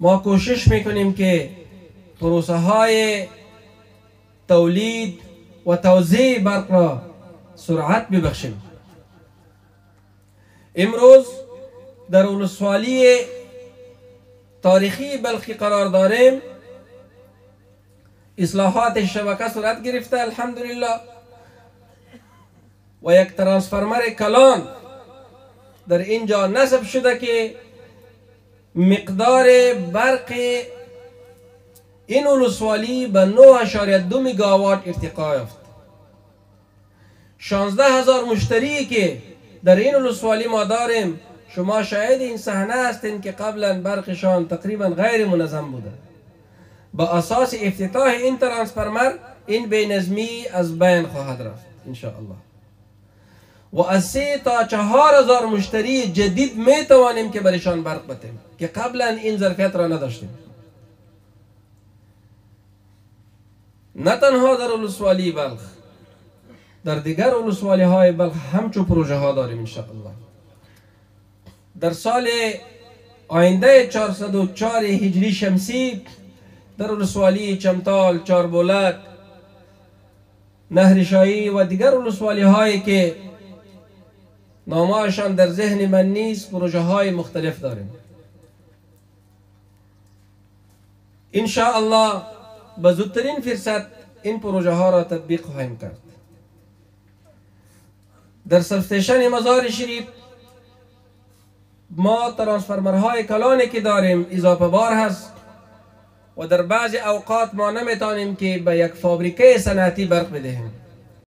ما کوشش میکنیم که پروسه های تولید و توزیع برق را سرعت ببخشیم. امروز در ولسوالی تاریخی بلخی قرار داریم. اصلاحات شبکه صورت گرفته الحمدلله و یک ترانسفرمر کلان در اینجا نصب شده که مقدار برق این ولسوالی به 9.2 مگاوات ارتقا یافت. 16,000 مشتری که در این ولسوالی ما داریم، شما شاهد این صحنه هستین که قبلا برقشان تقریبا غیر منظم بوده. با اساس افتتاح این ترانسفرمر این بینظمی از بین خواهد رفت ان شاء الله و از 3 تا 4,000 مشتری جدید می توانیم که برشان برق بدیم که قبلا این ظرفیت را نداشتیم. نه تنها در ولسوالی بلخ، در دیگر ولسوالی های بلخ همچون پروژه ها داریم ان شاء الله. در سال آینده 404 هجری شمسی در ولسوالی چمتال، چاربولد، نهرشایی و دیگر ولسوالی هایی که نامه‌شان در ذهن من نیست، پروژه های مختلف داریم. ان شاء الله به زودترین فرصت این پروژه ها را تطبیق خواهیم کرد. در سبستیشن مزار شریف ما ترانسفرمرهای کلانی که داریم اضافه بار هست و در بعض اوقات ما نمیتونیم که به یک فابریکه صنعتی برق بدهیم.